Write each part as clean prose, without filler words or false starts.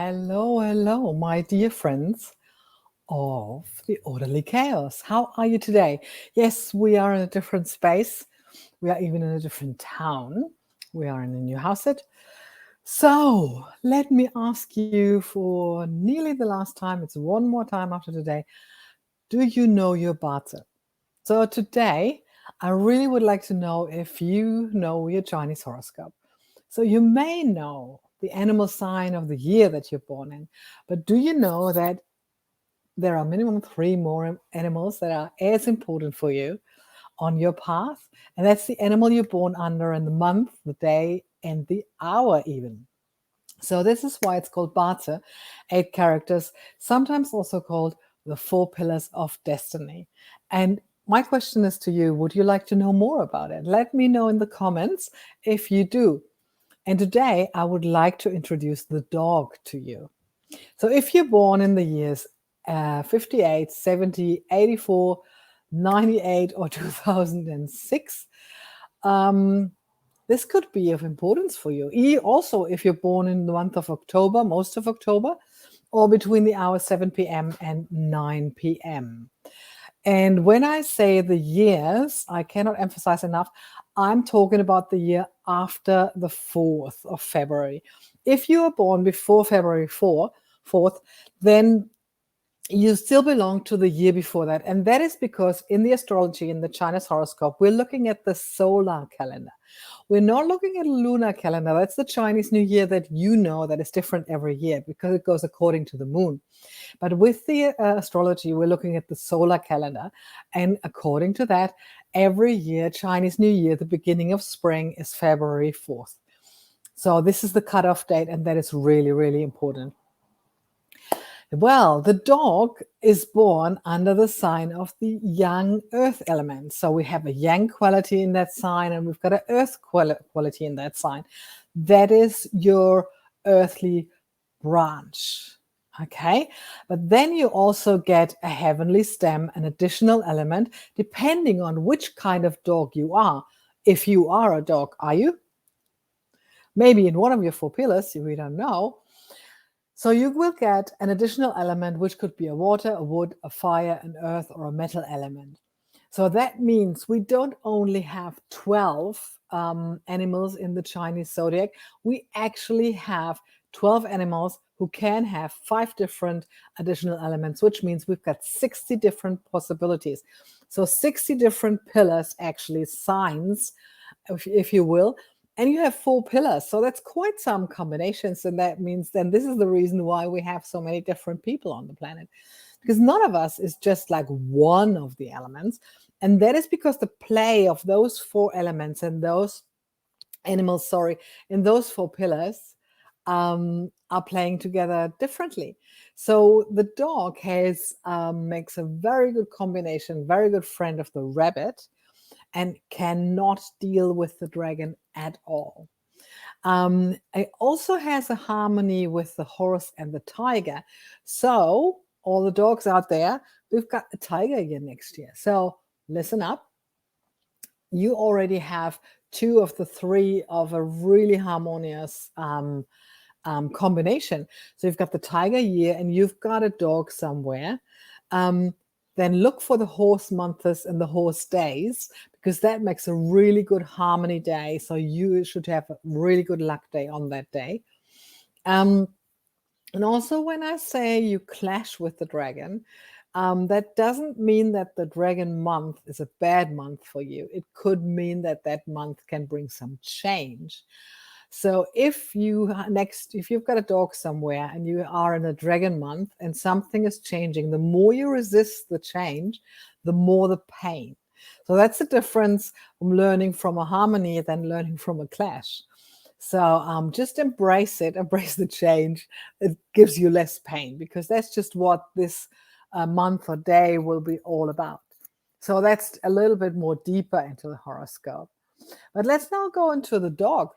Hello, my dear friends of the Orderly Chaos. How are you today? Yes, we are in a different space. We are even in a different town. We are in a new house. So let me ask you for nearly the last time. It's one more time after today. Do you know your Bazi? So today, I really would like to know if you know your Chinese horoscope. So you may know the animal sign of the year that you're born in, but do you know that there are minimum three more animals that are as important for you on your path? And that's the animal you're born under, and the month, the day, and the hour even. So this is why it's called Bazi, 8 characters, sometimes also called the 4 pillars of destiny. And my question is to you, would you like to know more about it? Let me know in the comments if you do. And today I would like to introduce the dog to you. So if you're born in the years 58, 70, 84, 98, or 2006, this could be of importance for you. Also, if you're born in the month of October, most of October, or between the hours 7 p.m. and 9 p.m. And when I say the years, I cannot emphasize enough, I'm talking about the year after the 4th of February. If you are born before February 4th, then you still belong to the year before that. And that is because in the astrology, in the Chinese horoscope, we're looking at the solar calendar. We're not looking at a lunar calendar. That's the Chinese New Year that you know that is different every year because it goes according to the moon. But with the astrology, we're looking at the solar calendar. And according to that, every year, Chinese New Year, the beginning of spring is February 4th. So this is the cutoff date, and that is really, really important. Well, the dog is born under the sign of the yang earth element. So we have a yang quality in that sign, and we've got an earth quality in that sign. That is your earthly branch. Okay, but then you also get a heavenly stem, an additional element, depending on which kind of dog you are. If you are a dog, are you? Maybe in one of your 4 pillars, we don't know. So you will get an additional element, which could be a water, a wood, a fire, an earth, or a metal element. So that means we don't only have 12 animals in the Chinese Zodiac. We actually have 12 animals who can have 5 different additional elements, which means we've got 60 different possibilities. So 60 different pillars, actually signs, if you will, and you have 4 pillars. So that's quite some combinations. And that means then this is the reason why we have so many different people on the planet, because none of us is just like one of the elements. And that is because the play of those 4 elements and those animals, in those 4 pillars are playing together differently. So the dog makes a very good combination, very good friend of the rabbit, and cannot deal with the dragon at all. It also has a harmony with the horse and the tiger. So all the dogs out there, we've got a tiger again next year. So listen up. You already have 2 of the 3 of a really harmonious combination. So you've got the tiger year and you've got a dog somewhere. Then look for the horse months and the horse days, because that makes a really good harmony day. So you should have a really good luck day on that day. And also when I say you clash with the dragon, that doesn't mean that the dragon month is a bad month for you. It could mean that that month can bring some change. So if you've got a dog somewhere and you are in a dragon month and something is changing, the more you resist the change, the more the pain. So that's the difference from learning from a harmony than learning from a clash. So just embrace it, embrace the change. It gives you less pain, because that's just what this month or day will be all about. So that's a little bit more deeper into the horoscope. But let's now go into the dog.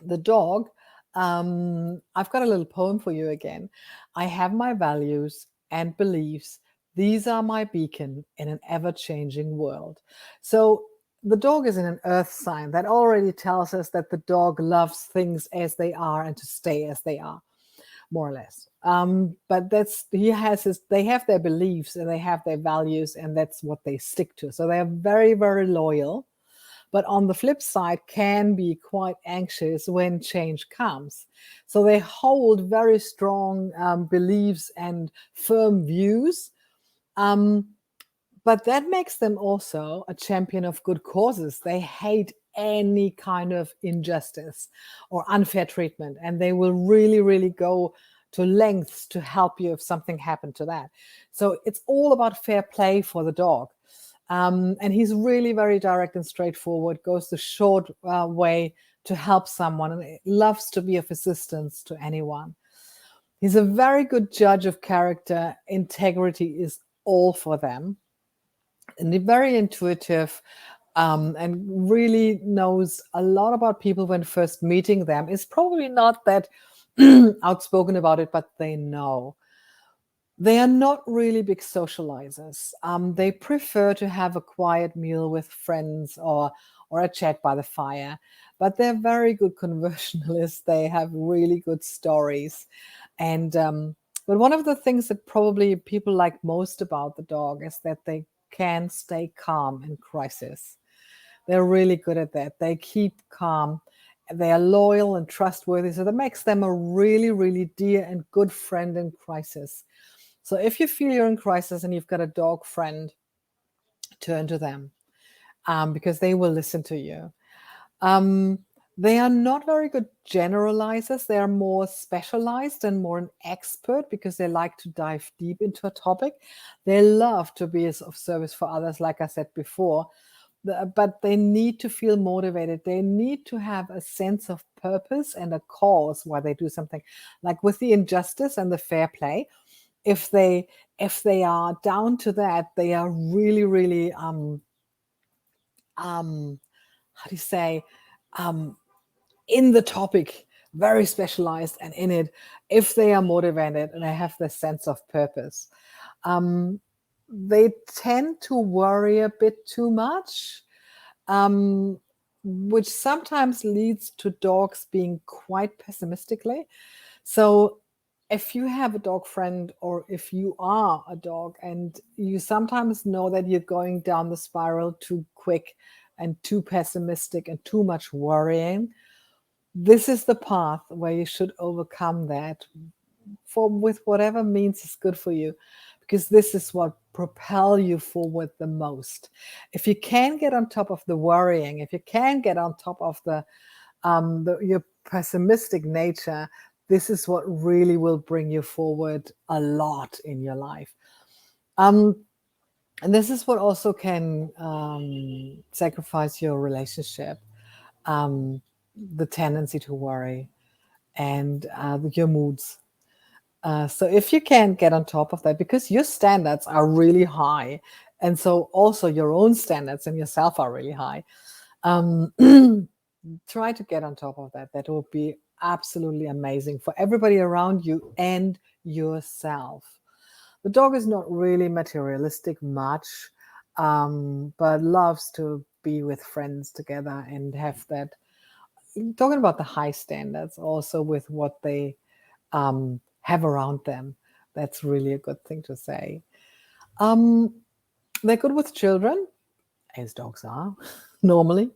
The dog, I've got a little poem for you again. I have my values and beliefs. These are my beacon in an ever-changing world. So the dog is in an earth sign. That already tells us that the dog loves things as they are and to stay as they are. more or less. But they have their beliefs and they have their values, and that's what they stick to. So they are very, very loyal, but on the flip side can be quite anxious when change comes. So they hold very strong beliefs and firm views. But that makes them also a champion of good causes. They hate any kind of injustice or unfair treatment, and they will really, really go to lengths to help you if something happened to that. So it's all about fair play for the dog. And he's really very direct and straightforward, goes the short way to help someone, and loves to be of assistance to anyone. He's a very good judge of character. Integrity is all for them. And very intuitive, and really knows a lot about people when first meeting them. Is probably not that outspoken about it, but they know. They are not really big socializers. They prefer to have a quiet meal with friends or a chat by the fire. But they're very good conversationalists. They have really good stories. And but one of the things that probably people like most about the dog is that they can stay calm in crisis. They're really good at that. They keep calm. They are loyal and trustworthy. So that makes them a really, really dear and good friend in crisis. So if you feel you're in crisis and you've got a dog friend, turn to them, because they will listen to you. They are not very good generalizers. They are more specialized and more an expert because they like to dive deep into a topic. They love to be of service for others, like I said before, but they need to feel motivated. They need to have a sense of purpose and a cause why they do something. Like with the injustice and the fair play, if they are down to that, they are really, really how do you say, in the topic, very specialized and in it, if they are motivated and they have the sense of purpose. They tend to worry a bit too much, which sometimes leads to dogs being quite pessimistically. So if you have a dog friend, or if you are a dog and you sometimes know that you're going down the spiral too quick and too pessimistic and too much worrying, this is the path where you should overcome that with whatever means is good for you, because this is what propel you forward the most. If you can get on top of the worrying, if you can get on top of your pessimistic nature, this is what really will bring you forward a lot in your life. And this is what also can sacrifice your relationship, the tendency to worry, and your moods. So if you can get on top of that, because your standards are really high, and so also your own standards and yourself are really high, try to get on top of that. That will be absolutely amazing for everybody around you and yourself. The dog is not really materialistic much, but loves to be with friends together and have that. Talking about the high standards, also with what they have around them. That's really a good thing to say. They're good with children, as dogs are, normally,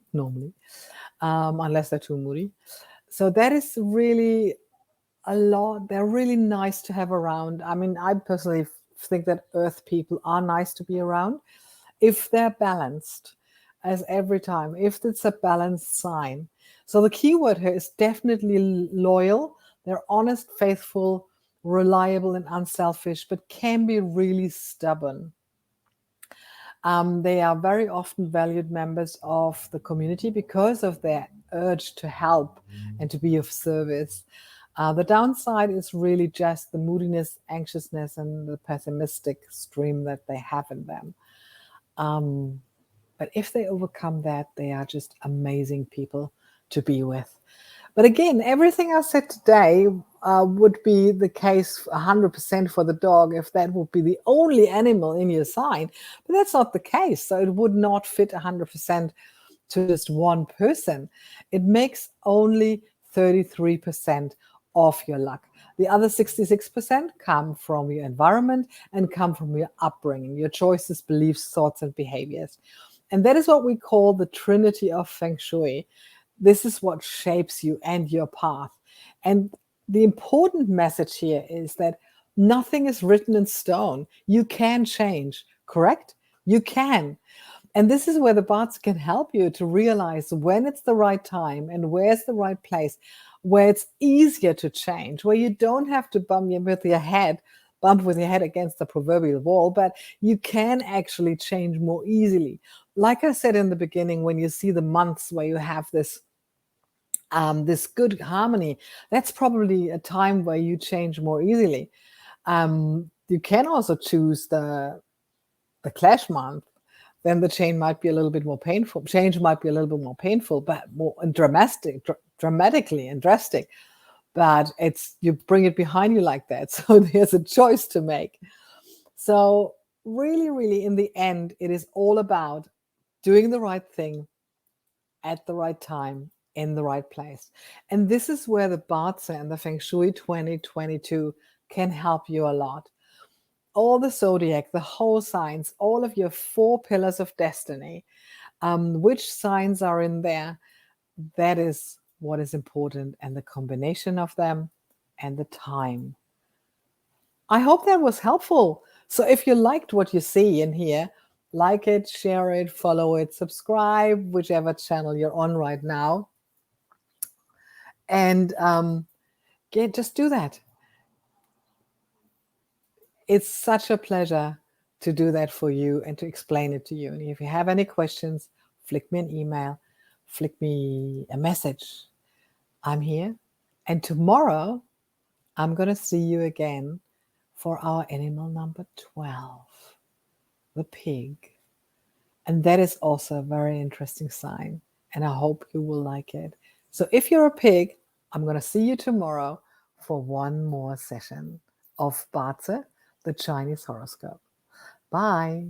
unless they're too moody. So that is really a lot. They're really nice to have around. I mean, I personally think that earth people are nice to be around if they're balanced, as every time, if it's a balanced sign. So the key word here is definitely loyal. They're honest, faithful, reliable, and unselfish, but can be really stubborn. They are very often valued members of the community because of their urge to help and to be of service. The downside is really just the moodiness, anxiousness, and the pessimistic stream that they have in them. But if they overcome that, they are just amazing people to be with. But again, everything I said today would be the case 100% for the dog if that would be the only animal in your sign. But that's not the case. So it would not fit 100% to just one person. It makes only 33% of your luck. The other 66% come from your environment and come from your upbringing, your choices, beliefs, thoughts, and behaviors. And that is what we call the Trinity of Feng Shui. This is what shapes you and your path. And the important message here is that nothing is written in stone. You can change, correct? You can. And this is where the Bazi can help you to realize when it's the right time and where's the right place, where it's easier to change, where you don't have to bump with your head against the proverbial wall, but you can actually change more easily. Like I said in the beginning, when you see the months where you have this good harmony, that's probably a time where you change more easily. You can also choose the clash month. Then the change might be a little bit more painful. But more dramatically and drastic. But you bring it behind you like that. So there's a choice to make. So really, really, in the end, it is all about doing the right thing at the right time in the right place. And this is where the Bazi and the Feng Shui 2022 can help you a lot. All the zodiac, the whole signs, all of your 4 pillars of destiny, which signs are in there, that is what is important, and the combination of them and the time. I hope that was helpful. So if you liked what you see in here, like it, share it, follow it, subscribe, whichever channel you're on right now. And just do that. It's such a pleasure to do that for you and to explain it to you. And if you have any questions, flick me an email, flick me a message. I'm here. And tomorrow, I'm going to see you again for our animal number 12, the pig. And that is also a very interesting sign. And I hope you will like it. So if you're a pig, I'm going to see you tomorrow for one more session of Bazi, the Chinese horoscope. Bye.